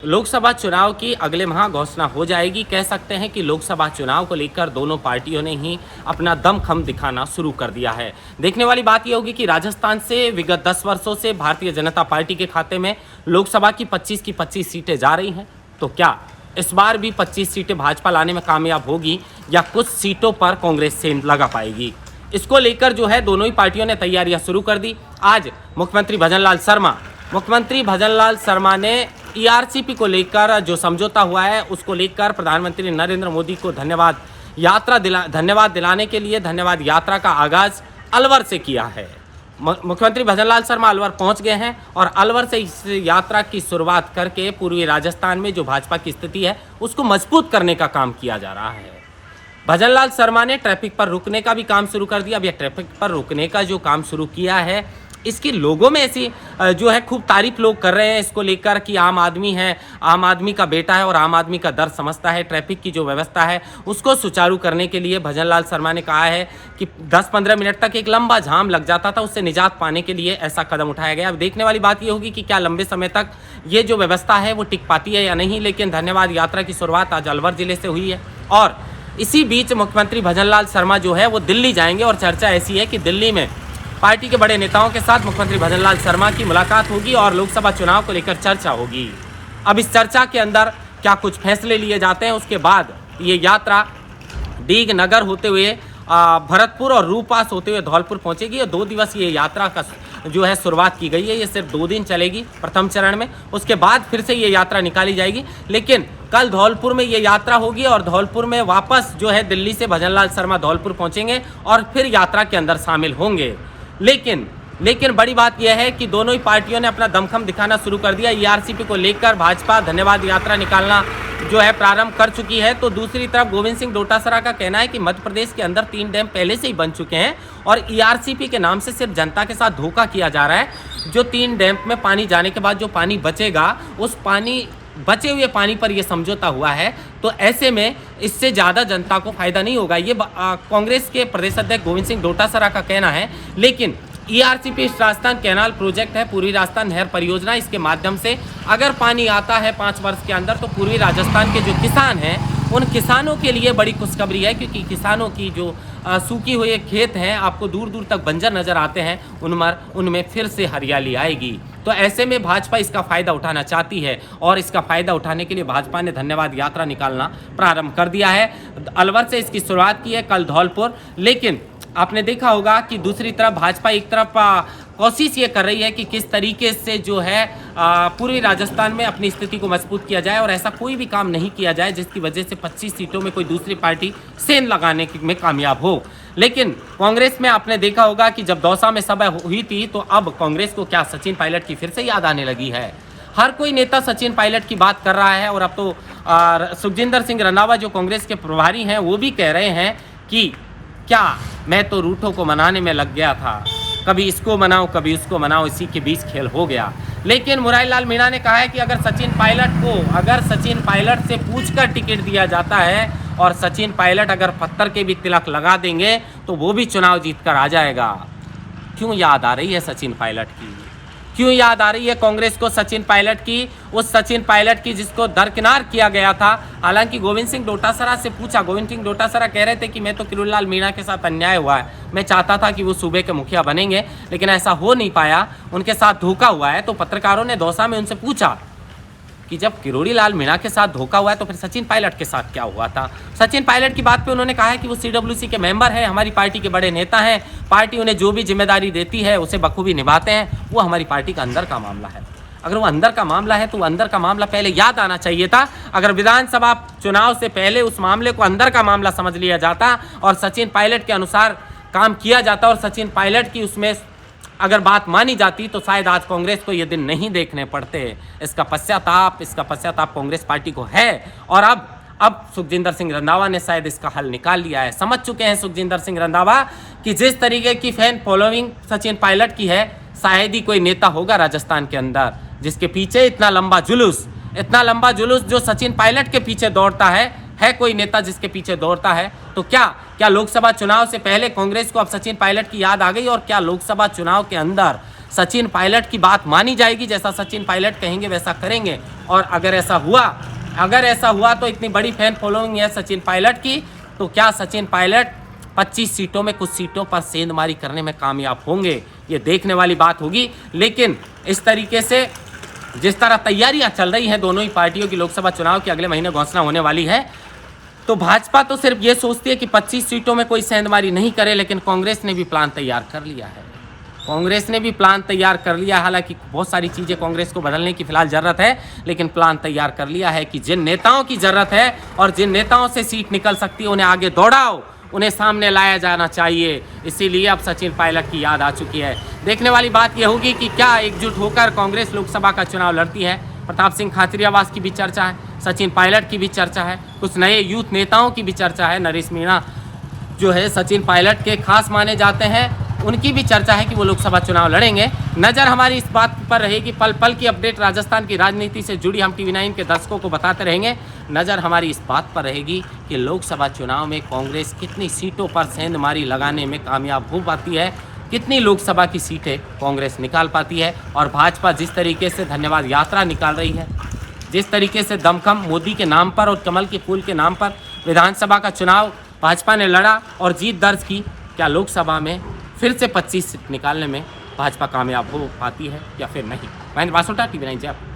लोकसभा चुनाव की अगले माह घोषणा हो जाएगी। कह सकते हैं कि लोकसभा चुनाव को लेकर दोनों पार्टियों ने ही अपना दमखम दिखाना शुरू कर दिया है। देखने वाली बात यह होगी कि राजस्थान से विगत 10 वर्षों से भारतीय जनता पार्टी के खाते में लोकसभा की 25 सीटें जा रही हैं। तो क्या इस बार भी 25 सीटें भाजपा लाने में कामयाब होगी या कुछ सीटों पर कांग्रेस सेंध लगा पाएगी? इसको लेकर जो है दोनों ही पार्टियों ने तैयारियां शुरू कर दी। आज मुख्यमंत्री भजनलाल शर्मा ने ईआरसीपी को लेकर जो समझौता हुआ है उसको लेकर प्रधानमंत्री नरेंद्र मोदी को धन्यवाद दिलाने के लिए धन्यवाद यात्रा का आगाज अलवर से किया है। मुख्यमंत्री भजनलाल शर्मा अलवर पहुंच गए हैं और अलवर से इस यात्रा की शुरुआत करके पूर्वी राजस्थान में जो भाजपा की स्थिति है उसको मजबूत करने का काम किया जा रहा है। भजनलाल शर्मा ने ट्रैफिक पर रुकने का भी काम शुरू कर दिया। अब यह ट्रैफिक पर रुकने का जो काम शुरू किया है इसकी लोगों में ऐसी जो है खूब तारीफ लोग कर रहे हैं इसको लेकर कि आम आदमी है, आम आदमी का बेटा है और आम आदमी का दर्द समझता है। ट्रैफिक की जो व्यवस्था है उसको सुचारू करने के लिए भजनलाल शर्मा ने कहा है कि 10-15 मिनट तक एक लंबा जाम लग जाता था, उससे निजात पाने के लिए ऐसा कदम उठाया गया। अब देखने वाली बात ये होगी कि क्या लंबे समय तक ये जो व्यवस्था है वो टिक पाती है या नहीं। लेकिन धन्यवाद यात्रा की शुरुआत आज अलवर जिले से हुई है और इसी बीच मुख्यमंत्री भजनलाल शर्मा जो है वो दिल्ली जाएंगे और चर्चा ऐसी है कि दिल्ली में पार्टी के बड़े नेताओं के साथ मुख्यमंत्री भजनलाल शर्मा की मुलाकात होगी और लोकसभा चुनाव को लेकर चर्चा होगी। अब इस चर्चा के अंदर क्या कुछ फैसले लिए जाते हैं, उसके बाद ये यात्रा दीघ नगर होते हुए भरतपुर और रूपास होते हुए धौलपुर पहुंचेगी। और 2 दिवसीय ये यात्रा का जो है शुरुआत की गई है। ये सिर्फ 2 दिन चलेगी प्रथम चरण में, उसके बाद फिर से ये यात्रा निकाली जाएगी। लेकिन कल धौलपुर में ये यात्रा होगी और धौलपुर में वापस जो है दिल्ली से भजनलाल शर्मा धौलपुर पहुंचेंगे और फिर यात्रा के अंदर शामिल होंगे। लेकिन बड़ी बात यह है कि दोनों ही पार्टियों ने अपना दमखम दिखाना शुरू कर दिया। ईआरसीपी को लेकर भाजपा धन्यवाद यात्रा निकालना जो है प्रारंभ कर चुकी है। तो दूसरी तरफ गोविंद सिंह डोटासरा का कहना है कि मध्य प्रदेश के अंदर 3 डैम पहले से ही बन चुके हैं और ईआरसीपी के नाम से सिर्फ जनता के साथ धोखा किया जा रहा है। जो 3 डैम में पानी जाने के बाद जो पानी बचेगा उस बचे हुए पानी पर यह समझौता हुआ है। तो ऐसे में इससे ज़्यादा जनता को फायदा नहीं होगा, ये कांग्रेस के प्रदेश अध्यक्ष गोविंद सिंह डोटासरा का कहना है। लेकिन ईआरसीपी राजस्थान कैनाल प्रोजेक्ट है, पूर्वी राजस्थान नहर परियोजना, इसके माध्यम से अगर पानी आता है 5 वर्ष के अंदर तो पूर्वी राजस्थान के जो किसान हैं उन किसानों के लिए बड़ी खुशखबरी है, क्योंकि किसानों की जो सूखी हुए खेत हैं आपको दूर दूर तक बंजर नजर आते हैं, उनमें फिर से हरियाली आएगी। तो ऐसे में भाजपा इसका फ़ायदा उठाना चाहती है और इसका फ़ायदा उठाने के लिए भाजपा ने धन्यवाद यात्रा निकालना प्रारंभ कर दिया है। अलवर से इसकी शुरुआत की है, कल धौलपुर। लेकिन आपने देखा होगा कि दूसरी तरफ भाजपा एक तरफ कोशिश ये कर रही है कि किस तरीके से जो है पूर्वी राजस्थान में अपनी स्थिति को मजबूत किया जाए और ऐसा कोई भी काम नहीं किया जाए जिसकी वजह से 25 सीटों में कोई दूसरी पार्टी सेंध लगाने में कामयाब हो। लेकिन कांग्रेस में आपने देखा होगा कि जब दौसा में सभा हुई थी तो अब कांग्रेस को क्या सचिन पायलट की फिर से याद आने लगी है। हर कोई नेता सचिन पायलट की बात कर रहा है और अब तो सुखजिंदर सिंह रंधावा जो कांग्रेस के प्रभारी हैं वो भी कह रहे हैं कि क्या मैं तो रूठों को मनाने में लग गया था, कभी इसको मनाओ कभी उसको मनाओ, इसी के बीच खेल हो गया। लेकिन मुरारीलाल मीणा ने कहा है कि अगर सचिन पायलट से पूछकर टिकट दिया जाता है और सचिन पायलट अगर पत्थर के भी तिलक लगा देंगे तो वो भी चुनाव जीत कर आ जाएगा। क्यों याद आ रही है सचिन पायलट की? क्यों याद आ रही है कांग्रेस को सचिन पायलट की? उस सचिन पायलट की जिसको दरकिनार किया गया था। हालांकि गोविंद सिंह डोटासरा से पूछा, गोविंद सिंह डोटासरा कह रहे थे कि मैं तो किरोड़ीलाल मीणा के साथ अन्याय हुआ है, मैं चाहता था कि वो सूबे के मुखिया बनेंगे लेकिन ऐसा हो नहीं पाया, उनके साथ धोखा हुआ है। तो पत्रकारों ने दौसा में उनसे पूछा कि जब किरोड़ीलाल मीणा के साथ धोखा हुआ है तो फिर सचिन पायलट के साथ क्या हुआ था। सचिन पायलट की बात पे उन्होंने कहा है कि वो सीडब्ल्यूसी के मेंबर हैं, हमारी पार्टी के बड़े नेता हैं, पार्टी उन्हें जो भी जिम्मेदारी देती है उसे बखूबी निभाते हैं, वो हमारी पार्टी का अंदर का मामला है। अगर वो अंदर का मामला है तो वो अंदर का मामला पहले याद आना चाहिए था। अगर विधानसभा चुनाव से पहले उस मामले को अंदर का मामला समझ लिया जाता और सचिन पायलट के अनुसार काम किया जाता और सचिन पायलट की उसमें अगर बात मानी जाती तो शायद आज कांग्रेस को ये दिन नहीं देखने पड़ते। इसका पश्चाताप कांग्रेस पार्टी को है और अब सुखजिंदर सिंह रंधावा ने शायद इसका हल निकाल लिया है। समझ चुके हैं सुखजिंदर सिंह रंधावा कि जिस तरीके की फैन फॉलोइंग सचिन पायलट की है शायद ही कोई नेता होगा राजस्थान के अंदर जिसके पीछे इतना लंबा जुलूस जो सचिन पायलट के पीछे दौड़ता है कोई नेता जिसके पीछे दौड़ता है। तो क्या लोकसभा चुनाव से पहले कांग्रेस को अब सचिन पायलट की याद आ गई और क्या लोकसभा चुनाव के अंदर सचिन पायलट की बात मानी जाएगी, जैसा सचिन पायलट कहेंगे वैसा करेंगे। और अगर ऐसा हुआ तो इतनी बड़ी फैन फॉलोइंग है सचिन पायलट की, तो क्या सचिन पायलट 25 सीटों में कुछ सीटों पर सेंधमारी करने में कामयाब होंगे, ये देखने वाली बात होगी। लेकिन इस तरीके से जिस तरह तैयारियां चल रही हैं दोनों ही पार्टियों की लोकसभा चुनाव की अगले महीने घोषणा होने वाली है, तो भाजपा तो सिर्फ ये सोचती है कि 25 सीटों में कोई सेंधमारी नहीं करे, लेकिन कांग्रेस ने भी प्लान तैयार कर लिया है। हालांकि बहुत सारी चीज़ें कांग्रेस को बदलने की फिलहाल ज़रूरत है, लेकिन प्लान तैयार कर लिया है कि जिन नेताओं की ज़रूरत है और जिन नेताओं से सीट निकल सकती है उन्हें आगे दौड़ाओ, उन्हें सामने लाया जाना चाहिए। इसीलिए अब सचिन पायलट की याद आ चुकी है। देखने वाली बात यह होगी कि क्या एकजुट होकर कांग्रेस लोकसभा का चुनाव लड़ती है। प्रताप सिंह खाचरियावास की भी चर्चा है, सचिन पायलट की भी चर्चा है, कुछ नए यूथ नेताओं की भी चर्चा है। नरेश मीणा जो है सचिन पायलट के खास माने जाते हैं, उनकी भी चर्चा है कि वो लोकसभा चुनाव लड़ेंगे। नज़र हमारी इस बात पर रहेगी, पल पल की अपडेट राजस्थान की राजनीति से जुड़ी हम TV9 के दर्शकों को बताते रहेंगे। नज़र हमारी इस बात पर रहेगी कि लोकसभा चुनाव में कांग्रेस कितनी सीटों पर सेंधमारी लगाने में कामयाब हो पाती है, कितनी लोकसभा की सीटें कांग्रेस निकाल पाती है। और भाजपा जिस तरीके से धन्यवाद यात्रा निकाल रही है, जिस तरीके से दमखम मोदी के नाम पर और कमल के फूल के नाम पर विधानसभा का चुनाव भाजपा ने लड़ा और जीत दर्ज की, क्या लोकसभा में फिर से 25 सीट निकालने में भाजपा कामयाब हो पाती है या फिर नहीं। महेंद्र बासोटा, TV9 जयपुर।